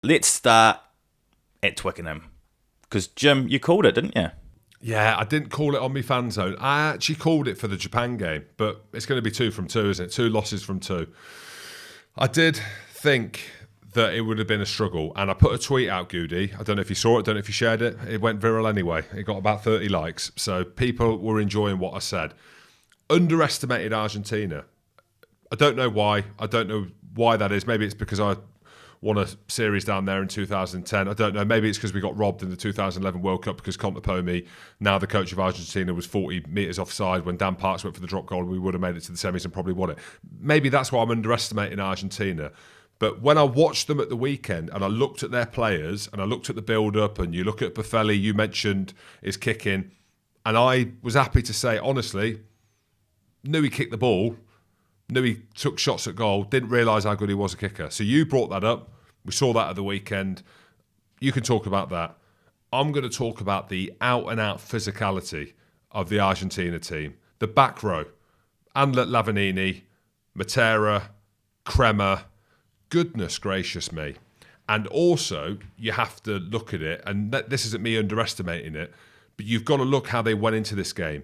Let's start at Twickenham. Because, Jim, you called it, didn't you? Yeah, I didn't call it on my fan zone. I actually called it for the Japan game, but it's going to be 2 from 2, isn't it? 2 losses from 2. I did think that it would have been a struggle, and I put a tweet out, Goody. I don't know if you saw it, don't know if you shared it. It went viral anyway. It got about 30 likes, so people were enjoying what I said. Underestimated Argentina. I don't know why. I don't know why that is. Maybe it's because I won a series down there in 2010. I don't know. Maybe it's because we got robbed in the 2011 World Cup because Contepomi, now the coach of Argentina, was 40 metres offside when Dan Parks went for the drop goal and we would have made it to the semis and probably won it. Maybe that's why I'm underestimating Argentina. But when I watched them at the weekend and I looked at their players and I looked at the build-up and you look at Buffelli, you mentioned his kicking, and I was happy to say, honestly, knew he kicked the ball, knew he took shots at goal, didn't realise how good he was a kicker. So you brought that up. We saw that at the weekend. You can talk about that. I'm going to talk about the out-and-out physicality of the Argentina team. The back row. Andlet Lavanini, Matera, Kremer. Goodness gracious me. And also, you have to look at it, and this isn't me underestimating it, but you've got to look how they went into this game.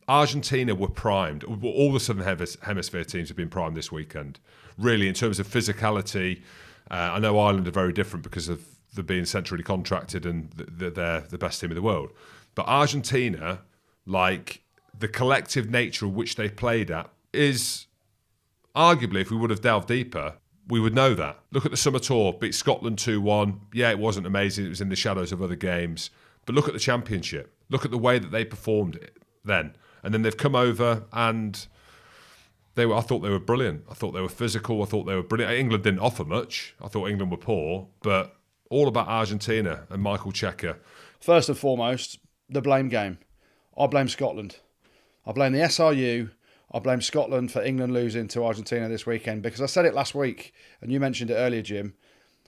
Argentina were primed. All the Southern Hemisphere teams have been primed this weekend, really, in terms of physicality. I know Ireland are very different because of them being centrally contracted and they're the best team in the world. But Argentina, like the collective nature of which they played at, is arguably, if we would have delved deeper, we would know that. Look at the Summer Tour, beat Scotland 2-1. Yeah, it wasn't amazing. It was in the shadows of other games. But look at the Championship. Look at the way that they performed then. And then they've come over and I thought they were brilliant. I thought they were physical. I thought they were brilliant. England didn't offer much. I thought England were poor. But all about Argentina and Michael Cheika. First and foremost, the blame game. I blame Scotland. I blame the SRU. I blame Scotland for England losing to Argentina this weekend because I said it last week and you mentioned it earlier, Jim.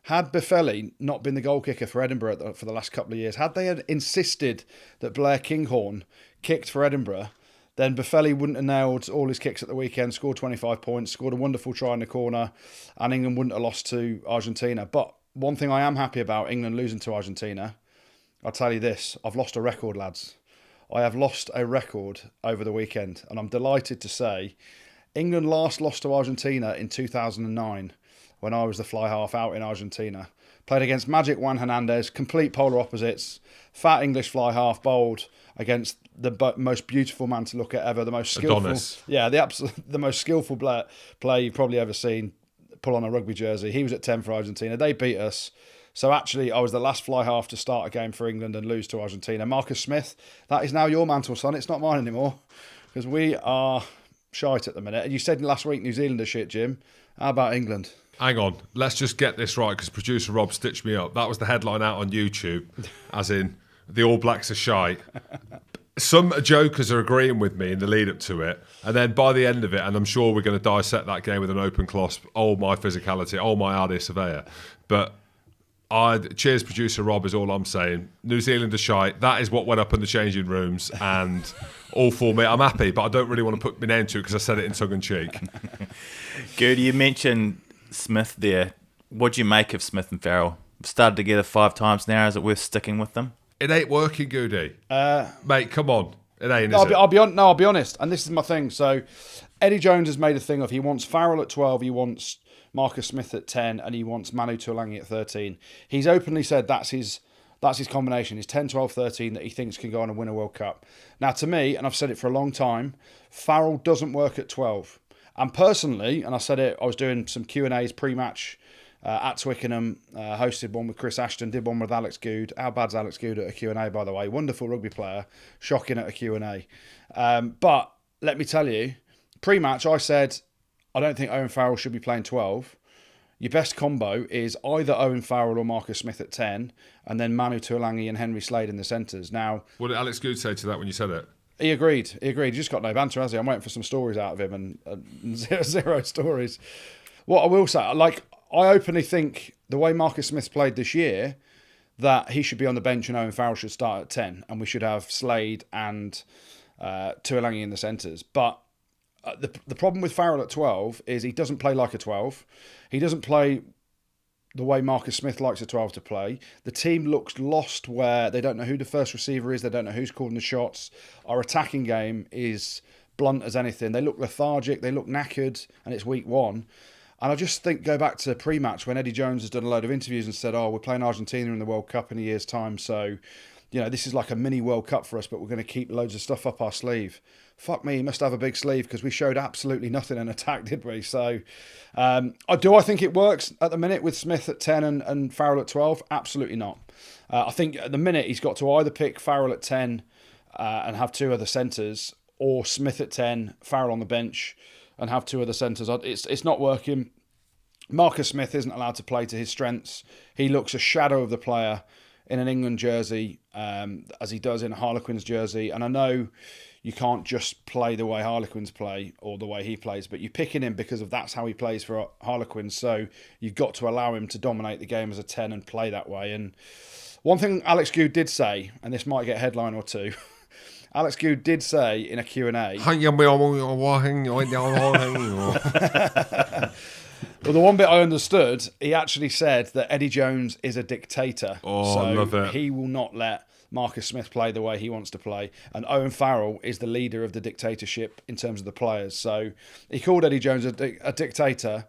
Had Buffelli not been the goal kicker for Edinburgh for the last couple of years, had they had insisted that Blair Kinghorn kicked for Edinburgh, then Buffelli wouldn't have nailed all his kicks at the weekend, scored 25 points, scored a wonderful try in the corner, and England wouldn't have lost to Argentina. But one thing I am happy about England losing to Argentina, I'll tell you this, I've lost a record, lads. I have lost a record over the weekend, and I'm delighted to say England last lost to Argentina in 2009 when I was the fly half out in Argentina. Played against Magic Juan Hernandez, complete polar opposites, fat English fly half bowled against the most beautiful man to look at ever, the most skillful, Adonis. Yeah, the most skillful player you've probably ever seen pull on a rugby jersey. He was at 10 for Argentina. They beat us. So actually, I was the last fly half to start a game for England and lose to Argentina. Marcus Smith, that is now your mantle, son. It's not mine anymore because we are shite at the minute. And you said last week New Zealand are shit, Jim. How about England? Hang on, let's just get this right because producer Rob stitched me up. That was the headline out on YouTube, as in the All Blacks are shite. Some jokers are agreeing with me in the lead up to it, and then by the end of it, and I'm sure we're going to dissect that game with an open clasp. Oh, my physicality. Oh, my Ardie Surveyor. But cheers, producer Rob, is all I'm saying. New Zealand are shite. That is what went up in the changing rooms, and all for me. I'm happy, but I don't really want to put my name to it because I said it in tongue in cheek. Good, you mentioned Smith there. What do you make of Smith and Farrell? Started together 5 times now. Is it worth sticking with them? It ain't working, Goody. Mate, come on. It ain't, No, is it? I'll be honest, and this is my thing. So, Eddie Jones has made a thing of he wants Farrell at 12, he wants Marcus Smith at 10, and he wants Manu Tuolangi at 13. He's openly said that's his combination, his 10, 12, 13 that he thinks can go on and win a World Cup. Now, to me, and I've said it for a long time, Farrell doesn't work at 12. And personally, and I said it, I was doing some Q&As pre-match at Twickenham, hosted one with Chris Ashton, did one with Alex Good. How bad's Alex Good at a Q&A, by the way? Wonderful rugby player, shocking at a Q&A. But let me tell you, pre-match I said, I don't think Owen Farrell should be playing 12. Your best combo is either Owen Farrell or Marcus Smith at 10, and then Manu Tuolangi and Henry Slade in the centres. Now, What did Alex Good say to that when you said it? He agreed. He just got no banter, has he? I'm waiting for some stories out of him, and zero stories. What I will say, I openly think the way Marcus Smith played this year, that he should be on the bench and Owen Farrell should start at 10, and we should have Slade and Tuolangi in the centres. But the problem with Farrell at 12 is he doesn't play like a 12. He doesn't play the way Marcus Smith likes a 12 to play. The team looks lost where they don't know who the first receiver is. They don't know who's calling the shots. Our attacking game is blunt as anything. They look lethargic. They look knackered, and it's week 1. And I just think, go back to pre-match when Eddie Jones has done a load of interviews and said, we're playing Argentina in the World Cup in a year's time. So, this is like a mini World Cup for us, but we're going to keep loads of stuff up our sleeve. Fuck me, he must have a big sleeve because we showed absolutely nothing in attack, did we? So, I think it works at the minute with Smith at 10 and Farrell at 12? Absolutely not. I think at the minute he's got to either pick Farrell at 10 and have 2 other centres, or Smith at 10, Farrell on the bench and have 2 other centres. It's not working. Marcus Smith isn't allowed to play to his strengths. He looks a shadow of the player in an England jersey as he does in a Harlequins jersey. And I know you can't just play the way Harlequins play or the way he plays, but you're picking him because of that's how he plays for Harlequins. So you've got to allow him to dominate the game as a 10 and play that way. And one thing Alex Goode did say, and this might get a headline or 2, Alex Goode did say in a Q&A... Well, the one bit I understood, he actually said that Eddie Jones is a dictator. Oh, so I love it. He will not let Marcus Smith play the way he wants to play. And Owen Farrell is the leader of the dictatorship in terms of the players. So he called Eddie Jones a dictator.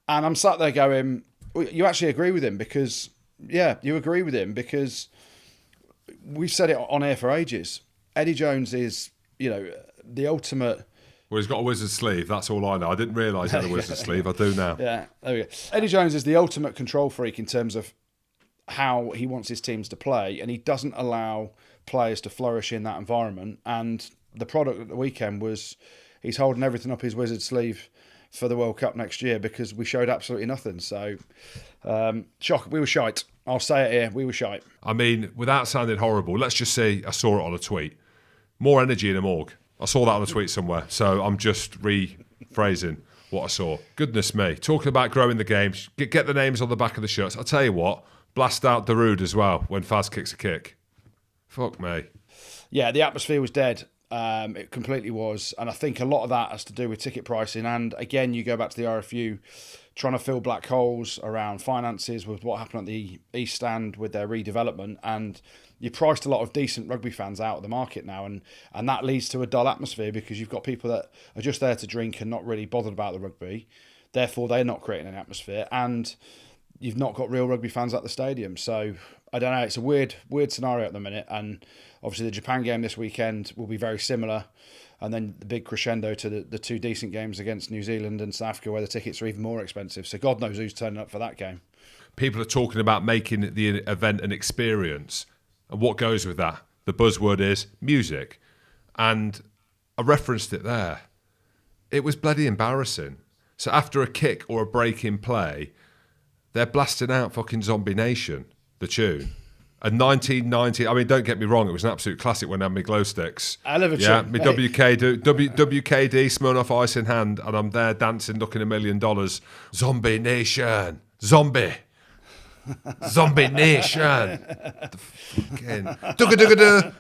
And I'm sat there going, you actually agree with him because, you agree with him because we've said it on air for ages. Eddie Jones is, the ultimate... Well, he's got a wizard sleeve. That's all I know. I didn't realise he had a wizard sleeve. I do now. Yeah, there we go. Eddie Jones is the ultimate control freak in terms of how he wants his teams to play, and he doesn't allow players to flourish in that environment. And the product at the weekend was he's holding everything up his wizard sleeve for the World Cup next year because we showed absolutely nothing. So, shock. We were shite. I'll say it here. We were shite. I mean, without sounding horrible, let's just say I saw it on a tweet. More energy in a morgue. I saw that on a tweet somewhere, so I'm just rephrasing what I saw. Goodness me. Talking about growing the game, get the names on the back of the shirts. I'll tell you what, blast out Darude as well when Faz kicks a kick. Fuck me. Yeah, the atmosphere was dead. It completely was. And I think a lot of that has to do with ticket pricing. And again, you go back to the RFU trying to fill black holes around finances with what happened at the East Stand with their redevelopment. And you priced a lot of decent rugby fans out of the market now, and that leads to a dull atmosphere because you've got people that are just there to drink and not really bothered about the rugby. Therefore, they're not creating an atmosphere, and you've not got real rugby fans at the stadium. So, I don't know, it's a weird scenario at the minute, and obviously the Japan game this weekend will be very similar, and then the big crescendo to the 2 decent games against New Zealand and South Africa where the tickets are even more expensive. So God knows who's turning up for that game. People are talking about making the event an experience. And what goes with that? The buzzword is music. And I referenced it there. It was bloody embarrassing. So after a kick or a break in play, they're blasting out fucking Zombie Nation, the tune. And 1990, I mean, don't get me wrong, it was an absolute classic when I had my glow sticks. I love a tune. Yeah, my WKD, Smirnoff Ice in hand, and I'm there dancing, looking $1 million. Zombie Nation. Zombie Nation. The fucking... Dugga.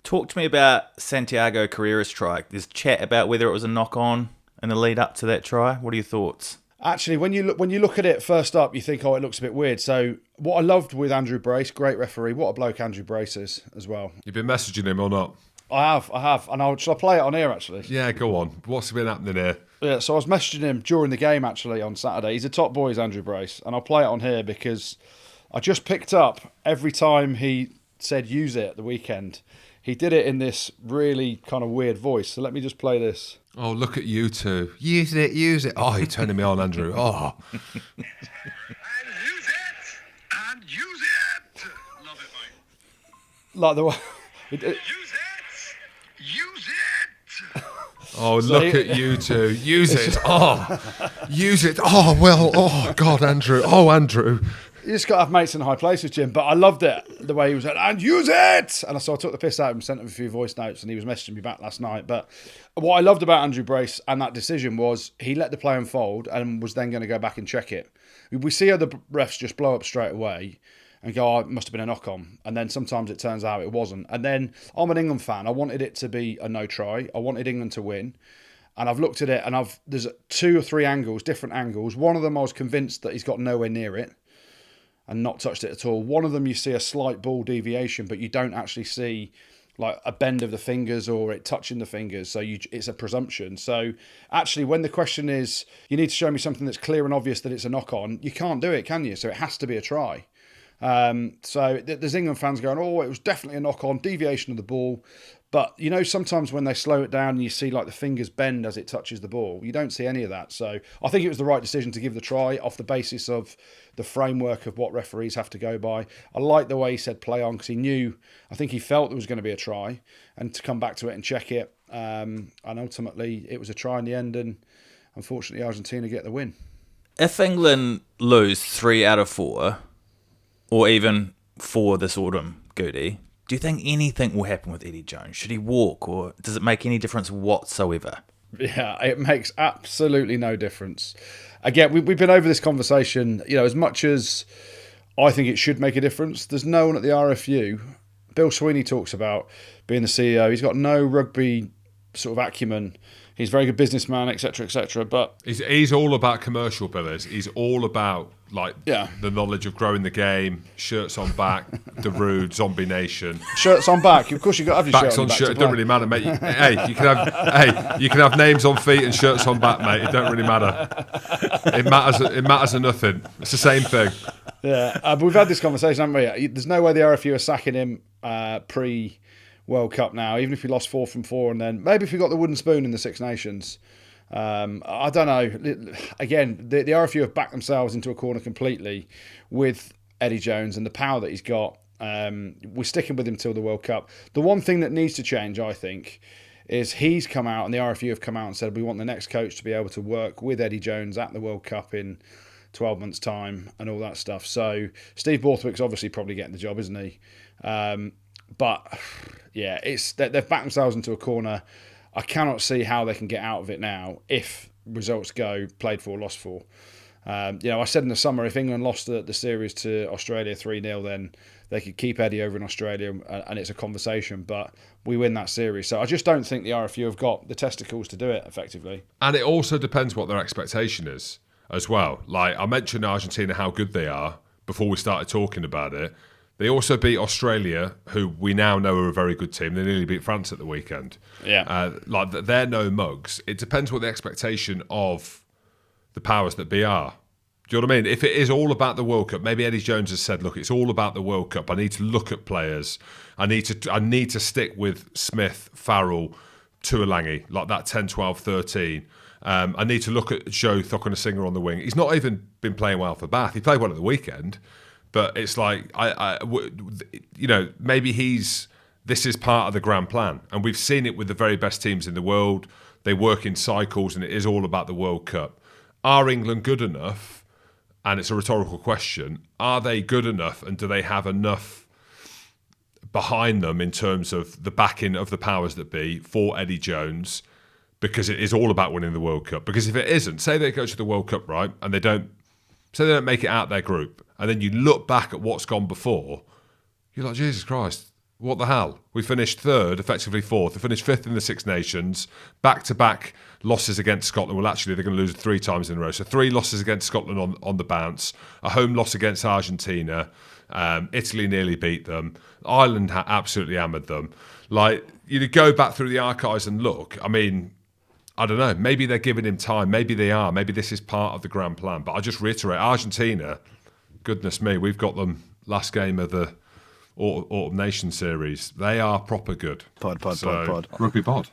Talk to me about Santiago Carrera's try. There's chat about whether it was a knock-on in the lead up to that try. What are your thoughts? Actually, when you look at it first up, you think, it looks a bit weird. So what I loved with Andrew Brace, great referee. What a bloke Andrew Brace is as well. You've been messaging him or not? I have. And shall I play it on here, actually? Yeah, go on. What's been happening here? Yeah, so I was messaging him during the game, actually, on Saturday. He's a top boy, is Andrew Brace. And I'll play it on here because I just picked up every time he said use it at the weekend. He did it in this really kind of weird voice. So let me just play this. Oh, look at you two. Use it. Oh, you're turning me on, Andrew. Oh. And use it. Love it, mate. Like the way... Use it. Oh, look at you two. Use it. Oh, use it. Oh, well. Oh, God, Andrew. Oh, Andrew. You just got to have mates in high places, Jim. But I loved it, the way he was like, and use it! And so I took the piss out of him, sent him a few voice notes, and he was messaging me back last night. But what I loved about Andrew Brace and that decision was he let the play unfold and was then going to go back and check it. We see other refs just blow up straight away and go, it must have been a knock-on. And then sometimes it turns out it wasn't. And then I'm an England fan. I wanted it to be a no-try. I wanted England to win. And I've looked at it and there's 2 or 3 angles, different angles. One of them I was convinced that he's got nowhere near it. and not touched it at all. One of them you see a slight ball deviation, but you don't actually see like a bend of the fingers or it touching the fingers. So it's a presumption. So actually, when the question is, you need to show me something that's clear and obvious that it's a knock on, you can't do it, can you? So it has to be a try. So there's England fans going, oh, it was definitely a knock on, deviation of the ball. But, you know, sometimes when they slow it down and you see like the fingers bend as it touches the ball, you don't see any of that. So I think it was the right decision to give the try off the basis of the framework of what referees have to go by. I like the way he said play on because he knew, I think he felt there was going to be a try and to come back to it and check it. And ultimately it was a try in the end, and unfortunately Argentina get the win. If England lose 3 out of 4, or even 4 this autumn, Goody, do you think anything will happen with Eddie Jones? Should he walk, or does it make any difference whatsoever? Yeah, it makes absolutely no difference. Again, we've been over this conversation, you know, as much as I think it should make a difference, there's no one at the RFU. Bill Sweeney talks about being the CEO. He's got no rugby sort of acumen. He's a very good businessman, etc., but he's all about commercial, Bill is. He's all about the knowledge of growing the game, shirts on back, Darude, Zombie Nation. Shirts on back. Of course, you've got to have your Backs shirt on shirt. back. It don't really matter, mate. You can have names on feet and shirts on back, mate. It don't really matter. It matters of nothing. It's the same thing. Yeah, but we've had this conversation, haven't we? There's no way the RFU are sacking him pre-World Cup now, even if we lost 4 from 4, and then maybe if we got the wooden spoon in the Six Nations. I don't know. Again, the RFU have backed themselves into a corner completely with Eddie Jones and the power that he's got. We're sticking with him till the World Cup. The one thing that needs to change, I think, is he's come out and the RFU have come out and said we want the next coach to be able to work with Eddie Jones at the World Cup in 12 months' time and all that stuff. So Steve Borthwick's obviously probably getting the job, isn't he? But yeah, they've backed themselves into a corner. I cannot see how they can get out of it now if results go played for, lost for. I said in the summer, if England lost the series to Australia 3-0, then they could keep Eddie over in Australia and it's a conversation. But we win that series. So I just don't think the RFU have got the testicles to do it effectively. And it also depends what their expectation is as well. Like I mentioned Argentina, how good they are before we started talking about it. They also beat Australia, who we now know are a very good team. They nearly beat France at the weekend. Yeah. They're no mugs. It depends what the expectation of the powers that be are. Do you know what I mean? If it is all about the World Cup, maybe Eddie Jones has said, look, it's all about the World Cup. I need to look at players. I need to stick with Smith, Farrell, Tuolangi, like that 10, 12, 13. I need to look at Joe Thokonasinger on the wing. He's not even been playing well for Bath. He played well at the weekend. But it's like, maybe this is part of the grand plan. And we've seen it with the very best teams in the world. They work in cycles and it is all about the World Cup. Are England good enough? And it's a rhetorical question. Are they good enough and do they have enough behind them in terms of the backing of the powers that be for Eddie Jones? Because it is all about winning the World Cup. Because if it isn't, say they go to the World Cup, right, and they don't make it out their group, and then you look back at what's gone before, you're like, Jesus Christ, what the hell? We finished 3rd, effectively 4th. We finished 5th in the Six Nations, back-to-back losses against Scotland. Well, actually, they're going to lose 3 times in a row. So 3 losses against Scotland on the bounce, a home loss against Argentina. Italy nearly beat them. Ireland absolutely hammered them. Like, you go back through the archives and look, I mean, I don't know, maybe they're giving him time. Maybe they are. Maybe this is part of the grand plan. But I just reiterate, Argentina, goodness me, we've got them last game of the Autumn Nation series. They are proper good. Pod. Rugby pod.